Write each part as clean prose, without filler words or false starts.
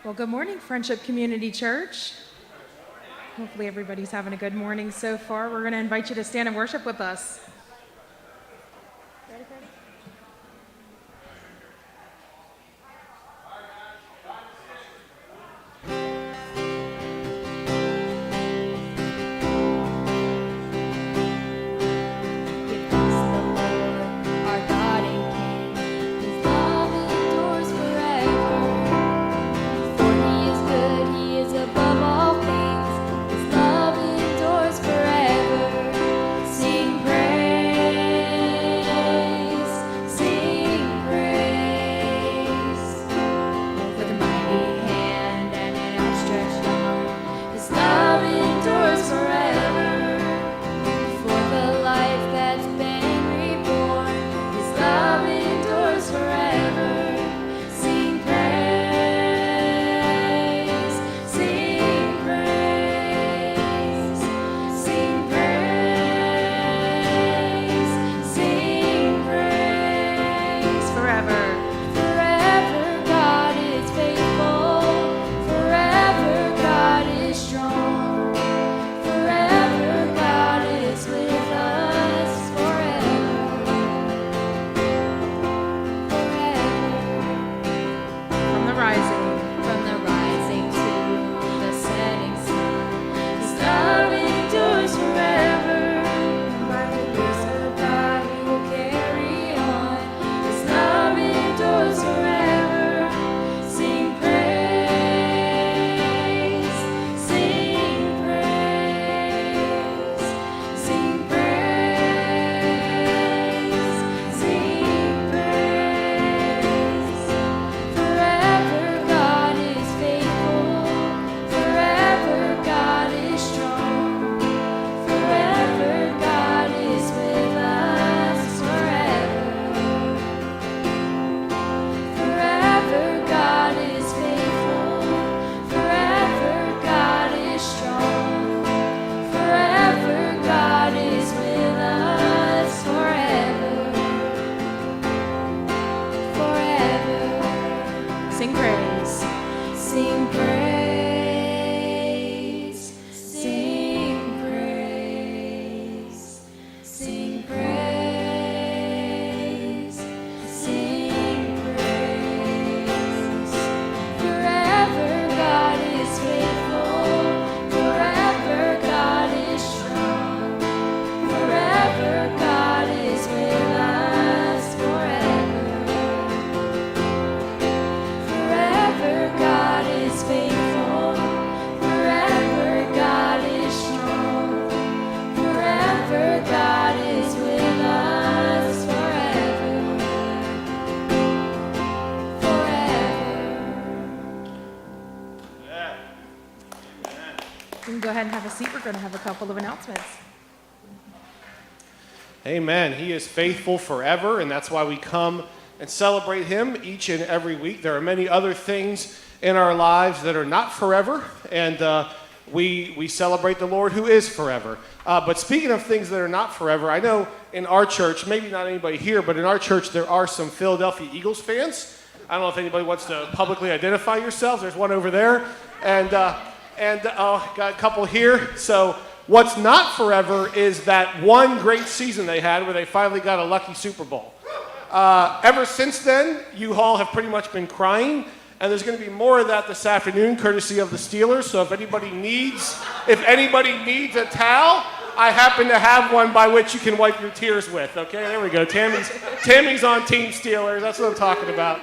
Well, good morning, Friendship Community Church. Hopefully everybody's having a good morning so far. We're going to invite you to stand and worship with us. Ready, Freddie? We're going to have a couple of announcements. Amen. He is faithful forever, and that's why we come and celebrate him each and every week. There are many other things in our lives that are not forever, and we celebrate the Lord who is forever. But speaking of things that are not forever, I know in our church, maybe not anybody here, but in our church there are some Philadelphia Eagles fans. I don't know if anybody wants to publicly identify yourselves. There's one over there, and got a couple here. So what's not forever is that one great season they had where they finally got a lucky Super Bowl. Ever since then, you all have pretty much been crying, and there's going to be more of that this afternoon, courtesy of the Steelers. So if anybody needs a towel, I happen to have one by which you can wipe your tears with. Okay, there we go. Tammy's on Team Steelers. That's what I'm talking about.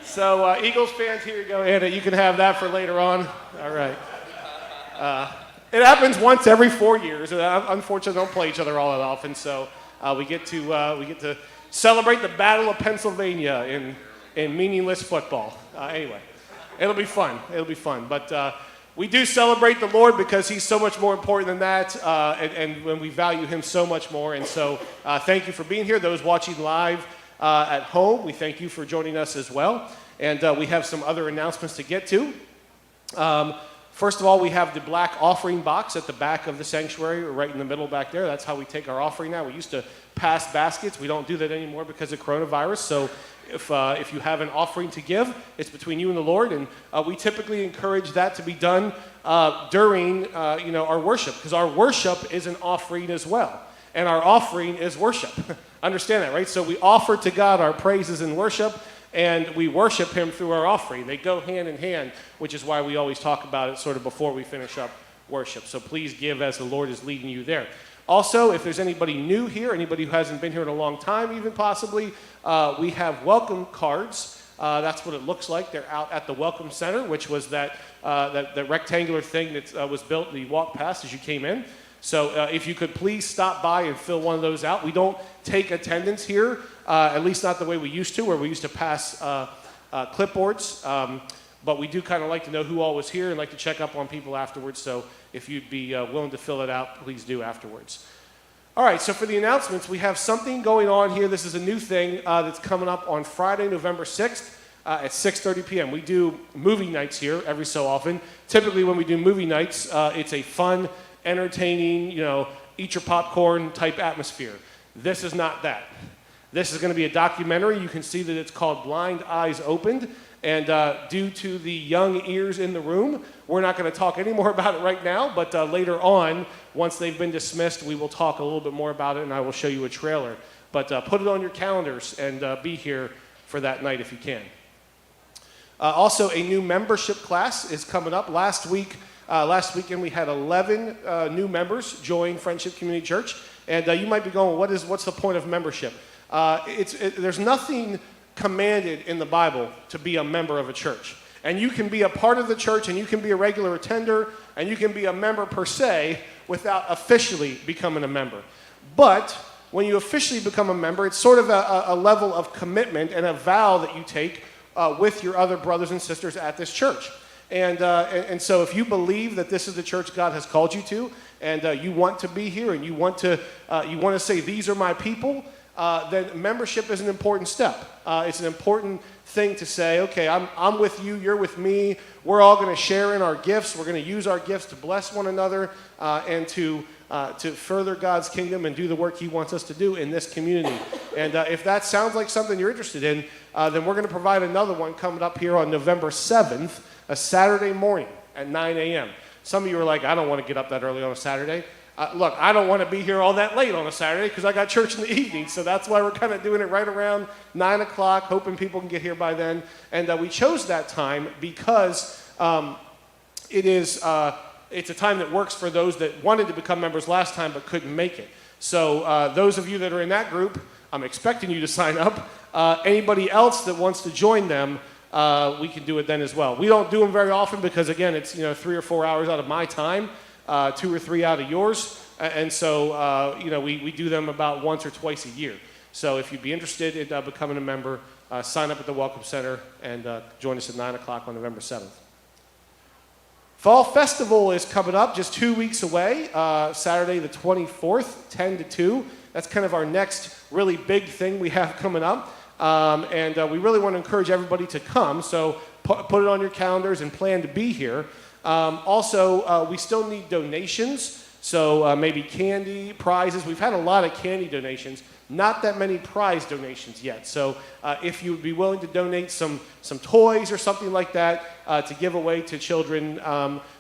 So Eagles fans, here you go, Anna. You can have that for later on. All right. It happens once every 4 years. Unfortunately, they don't play each other all that often, so we get to celebrate the Battle of Pennsylvania in meaningless football. Anyway, it'll be fun. But we do celebrate the Lord because he's so much more important than that, and when we value him so much more. And so thank you for being here. Those watching live at home, we thank you for joining us as well. And we have some other announcements to get to. First of all, we have the black offering box at the back of the sanctuary, right in the middle back there. That's how we take our offering now. We used to pass baskets. We don't do that anymore because of coronavirus. So If you have an offering to give, it's between you and the Lord, and we typically encourage that to be done during our worship, because our worship is an offering as well, and our offering is worship. Understand that, right? So we offer to God our praises in worship, and we worship Him through our offering. They go hand in hand, which is why we always talk about it sort of before we finish up worship. So please give as the Lord is leading you there. Also, if there's anybody new here, anybody who hasn't been here in a long time even possibly, we have welcome cards. That's what it looks like. They're out at the Welcome Center, which was that rectangular thing that was built and you walked past as you came in. So if you could please stop by and fill one of those out. We don't take attendance here, at least not the way we used to, where we used to pass clipboards. But we do kind of like to know who all was here and like to check up on people afterwards. So if you'd be willing to fill it out, please do afterwards. All right, so for the announcements, we have something going on here. This is a new thing that's coming up on Friday, November 6th at 6:30 p.m. We do movie nights here every so often. Typically when we do movie nights, it's a fun, entertaining, eat your popcorn type atmosphere. This is not that. This is going to be a documentary. You can see that it's called Blind Eyes Opened. And due to the young ears in the room, we're not going to talk any more about it right now, but later on, once they've been dismissed, we will talk a little bit more about it, and I will show you a trailer. But put it on your calendars and be here for that night if you can. Also, a new membership class is coming up. Last weekend, we had 11 new members join Friendship Community Church, and you might be going, what's the point of membership? There's nothing commanded in the Bible to be a member of a church. And you can be a part of the church, and you can be a regular attender, and you can be a member per se without officially becoming a member. But when you officially become a member, it's sort of a level of commitment and a vow that you take with your other brothers and sisters at this church. And so if you believe that this is the church God has called you to, and you want to be here, and you want to say, these are my people, then membership is an important step. It's an important thing to say, okay, I'm with you, you're with me, we're all going to share in our gifts, we're going to use our gifts to bless one another and to further God's kingdom and do the work He wants us to do in this community. And if that sounds like something you're interested in, then we're going to provide another one coming up here on November 7th, a Saturday morning at 9 a.m. Some of you are like, I don't want to get up that early on a Saturday. Look, I don't want to be here all that late on a Saturday because I got church in the evening, so that's why we're kind of doing it right around 9 o'clock, hoping people can get here by then. And we chose that time because it's a time that works for those that wanted to become members last time but couldn't make it. So those of you that are in that group, I'm expecting you to sign up. Anybody else that wants to join them, we can do it then as well. We don't do them very often because, again, it's 3 or 4 hours out of my time. 2 or 3 out of yours, and so we do them about once or twice a year. So if you'd be interested in becoming a member, sign up at the Welcome Center and join us at 9 o'clock on November 7th. Fall Festival is coming up just 2 weeks away, Saturday the 24th, 10 to 2. That's kind of our next really big thing we have coming up, and we really want to encourage everybody to come, so put it on your calendars and plan to be here. Also, we still need donations, so maybe candy, prizes. We've had a lot of candy donations, not that many prize donations yet. So if you would be willing to donate some toys or something like that to give away to children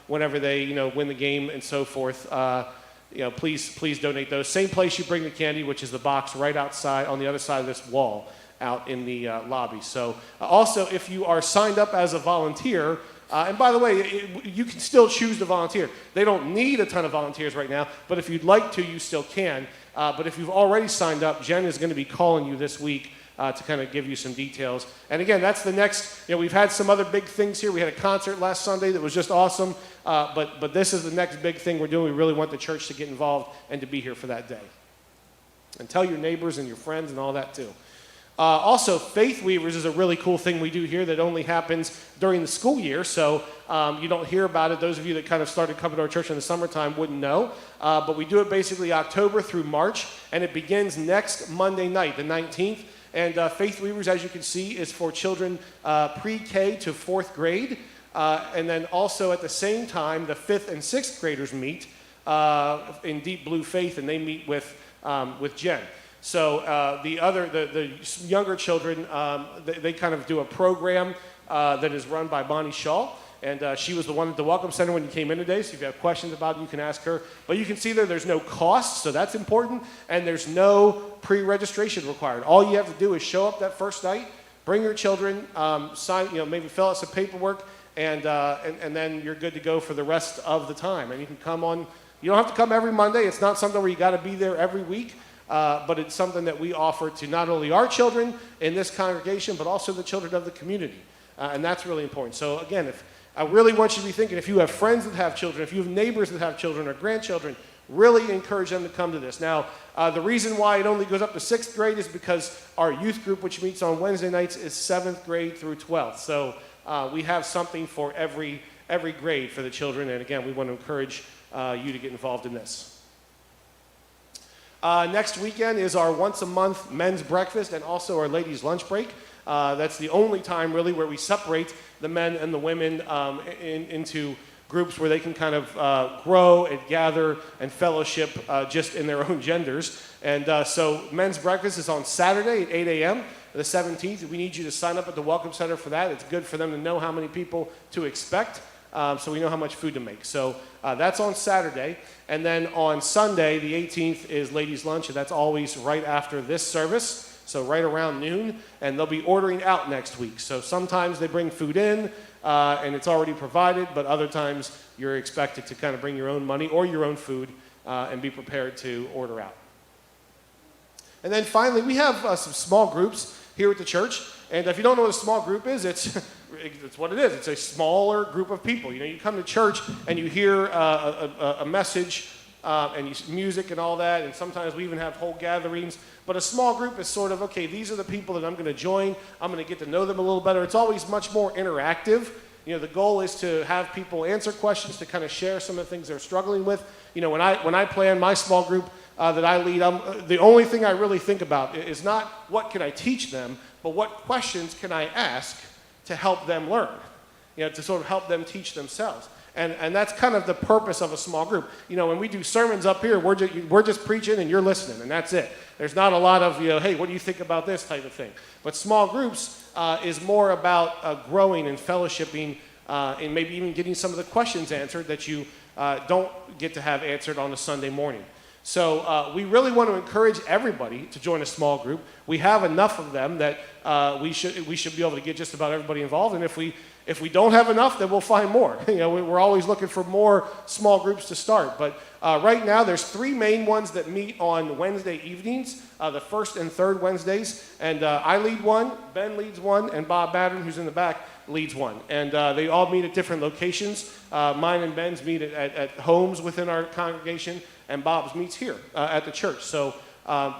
whenever they win the game and so forth, please donate those. Same place you bring the candy, which is the box right outside on the other side of this wall out in the lobby. So also, if you are signed up as a volunteer, and by the way, you can still choose to volunteer. They don't need a ton of volunteers right now, but if you'd like to, you still can. But if you've already signed up, Jen is going to be calling you this week to kind of give you some details. And again, that's the next, we've had some other big things here. We had a concert last Sunday that was just awesome, but this is the next big thing we're doing. We really want the church to get involved and to be here for that day. And tell your neighbors and your friends and all that too. Also, Faith Weavers is a really cool thing we do here that only happens during the school year, so you don't hear about it. Those of you that kind of started coming to our church in the summertime wouldn't know, but we do it basically October through March, and it begins next Monday night, the 19th, and Faith Weavers, as you can see, is for children pre-K to 4th grade, and then also at the same time, the 5th and 6th graders meet in Deep Blue Faith, and they meet with Jen. So the younger children, they kind of do a program that is run by Bonnie Shaw. And she was the one at the Welcome Center when you came in today, so if you have questions about it, you can ask her. But you can see there's no cost, so that's important, and there's no pre-registration required. All you have to do is show up that first night, bring your children, sign, maybe fill out some paperwork, and then you're good to go for the rest of the time. And you can come on, you don't have to come every Monday. It's not something where you got to be there every week, but it's something that we offer to not only our children in this congregation, but also the children of the community. And that's really important. So again, I really want you to be thinking, if you have friends that have children, if you have neighbors that have children or grandchildren, really encourage them to come to this. Now, the reason why it only goes up to 6th grade is because our youth group, which meets on Wednesday nights, is 7th grade through 12th. So we have something for every grade for the children. And again, we want to encourage you to get involved in this. Next weekend is our once-a-month men's breakfast and also our ladies' lunch break. That's the only time really where we separate the men and the women into groups where they can kind of grow and gather and fellowship just in their own genders. And so men's breakfast is on Saturday at 8 a.m. the 17th. We need you to sign up at the Welcome Center for that. It's good for them to know how many people to expect, so we know how much food to make. So that's on Saturday. And then on Sunday, the 18th, is ladies' lunch, and that's always right after this service. So right around noon, and they'll be ordering out next week. So sometimes they bring food in, and it's already provided, but other times you're expected to kind of bring your own money or your own food and be prepared to order out. And then finally, we have some small groups here at the church. And if you don't know what a small group is, it's what it is. It's a smaller group of people. You come to church and you hear a message and music and all that, and sometimes we even have whole gatherings. But a small group is sort of, okay, these are the people that I'm going to join. I'm going to get to know them a little better. It's always much more interactive. The goal is to have people answer questions, to kind of share some of the things they're struggling with. When I plan my small group that I lead, the only thing I really think about is not what can I teach them, but what questions can I ask to help them learn, to sort of help them teach themselves. And that's kind of the purpose of a small group. When we do sermons up here, we're just preaching and you're listening, and that's it. There's not a lot of, hey, what do you think about this type of thing? But small groups is more about growing and fellowshipping and maybe even getting some of the questions answered that you don't get to have answered on a Sunday morning. So we really want to encourage everybody to join a small group. We have enough of them that we should be able to get just about everybody involved. And if we don't have enough, then we'll find more. We're always looking for more small groups to start. But right now, there's 3 main ones that meet on Wednesday evenings, the first and third Wednesdays. And I lead one, Ben leads one, and Bob Battern, who's in the back, leads one. And they all meet at different locations. Mine and Ben's meet at homes within our congregation, and Bob's meets here at the church. So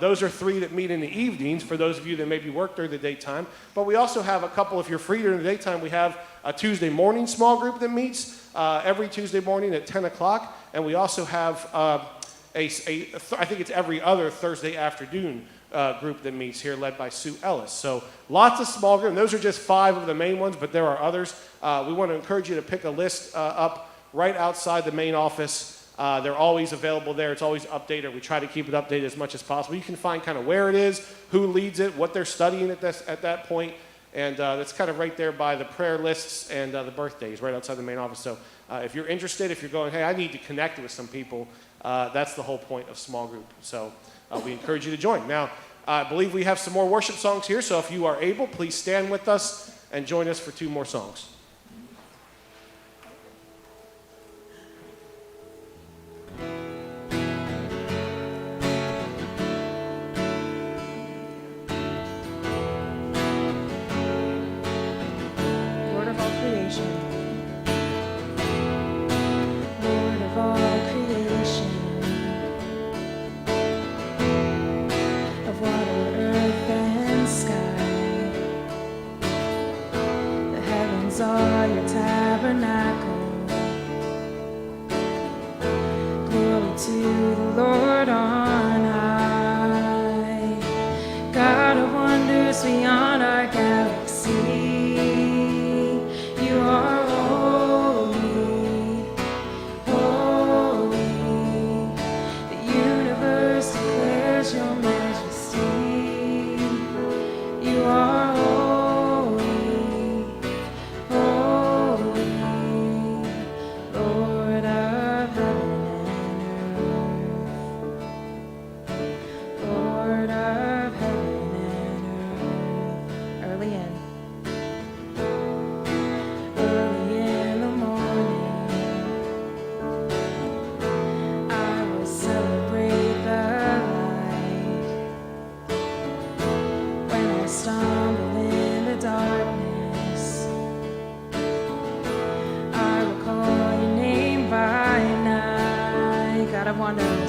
those are 3 that meet in the evenings for those of you that maybe work during the daytime. But we also have a couple, if you're free during the daytime, we have a Tuesday morning small group that meets every Tuesday morning at 10 o'clock. And we also have I think it's every other Thursday afternoon group that meets here, led by Sue Ellis. So lots of small groups. Those are just 5 of the main ones, but there are others. We want to encourage you to pick a list up right outside the main office. They're always available there. It's always updated. We try to keep it updated as much as possible. You can find kind of where it is, who leads it, what they're studying at that point. And that's kind of right there by the prayer lists and the birthdays, right outside the main office. So if you're interested, if you're going, hey, I need to connect with some people, that's the whole point of small group. So we encourage you to join. Now, I believe we have some more worship songs here. So if you are able, please stand with us and join us for 2 more songs. Your majesty. want to